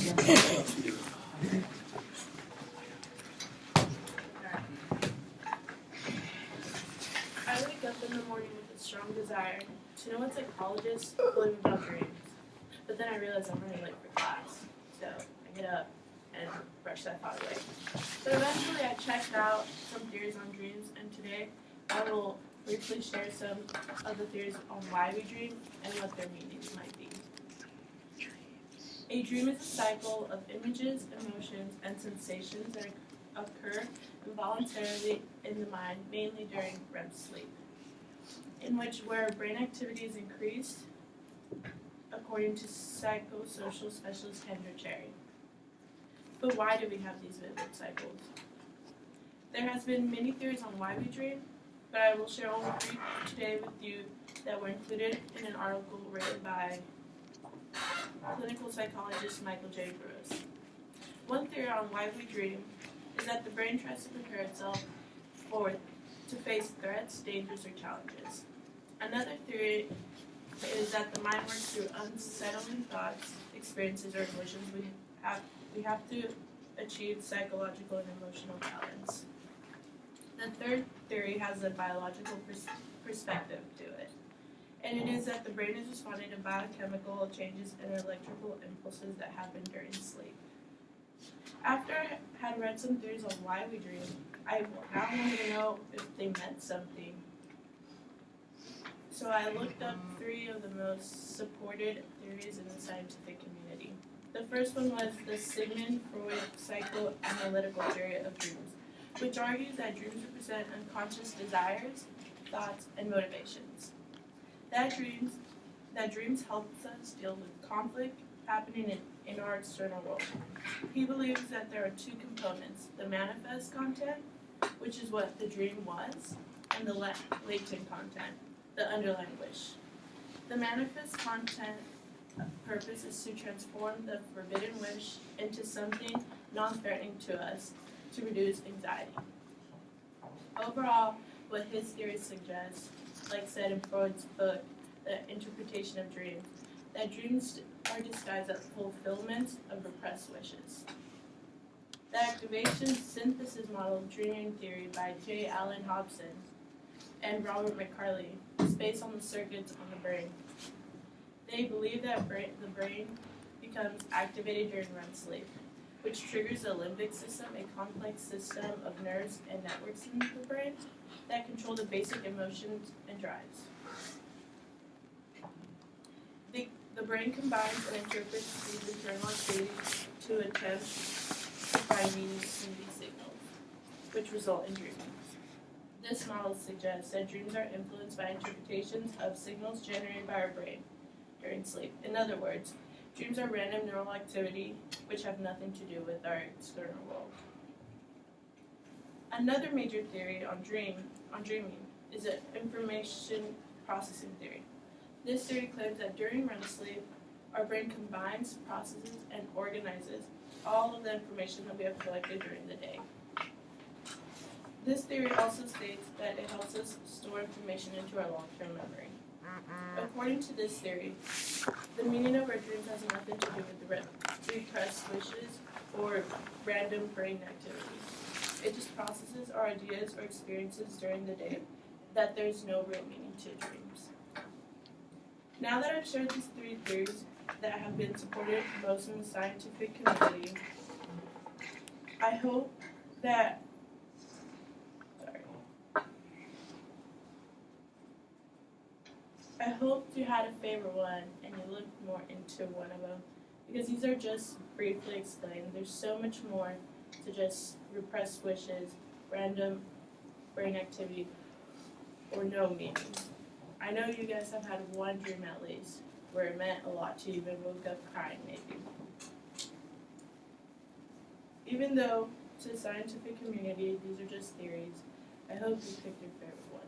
I wake up in the morning with a strong desire to know what psychologists believe about dreams. But then I realize I'm running late for class. So I get up and brush that thought away. But eventually I checked out some theories on dreams, and today I will briefly share some of the theories on why we dream and what their meanings might be. A dream is a cycle of images, emotions, and sensations that occur involuntarily in the mind, mainly during REM sleep, in which where brain activity is increased, according to psychosocial specialist Kendra Cherry. But why do we have these vivid cycles? There has been many theories on why we dream, but I will share only 3 today with you that were included in an article written by clinical psychologist Michael J. Burrows. One theory on why we dream is that the brain tries to prepare itself to face threats, dangers, or challenges. Another theory is that the mind works through unsettling thoughts, experiences, or emotions. We have to achieve psychological and emotional balance. The third theory has a biological perspective to it, and it is that the brain is responding to biochemical changes and electrical impulses that happen during sleep. After I had read some theories on why we dream, I now wanted to know if they meant something. So I looked up 3 of the most supported theories in the scientific community. The first one was the Sigmund Freud psychoanalytical theory of dreams, which argues that dreams represent unconscious desires, thoughts, and motivations. That dreams helps us deal with conflict happening in our external world. He believes that there are 2 components, the manifest content, which is what the dream was, and the latent content, the underlying wish. The manifest content purpose is to transform the forbidden wish into something non-threatening to us to reduce anxiety. Overall, what his theory suggests, like said in Freud's book, The Interpretation of Dreams, that dreams are disguised as fulfillment of repressed wishes. The activation synthesis model of dreaming theory by J. Allen Hobson and Robert McCarley is based on the circuits on the brain. They believe that the brain becomes activated during REM sleep, which triggers the limbic system, a complex system of nerves and networks in the brain that control the basic emotions and drives. The brain combines and interprets these internal activities to attempt to find meaning in these signals, which result in dreaming. This model suggests that dreams are influenced by interpretations of signals generated by our brain during sleep. In other words, dreams are random neural activity which have nothing to do with our external world. Another major theory on dreaming is an information processing theory. This theory claims that during REM sleep, our brain combines, processes, and organizes all of the information that we have collected during the day. This theory also states that it helps us store information into our long-term memory. According to this theory, the meaning of our dreams has nothing to do with the repressed wishes or random brain activity. It just processes our ideas or experiences during the day, that there's no real meaning to dreams. Now that I've shared these 3 theories that have been supported most in the scientific community, I hope you had a favorite one and you looked more into one of them, because these are just briefly explained. There's so much more to just repressed wishes, random brain activity, or no meaning. I know you guys have had one dream at least where it meant a lot to you and woke up crying maybe. Even though to the scientific community these are just theories, I hope you picked your favorite one.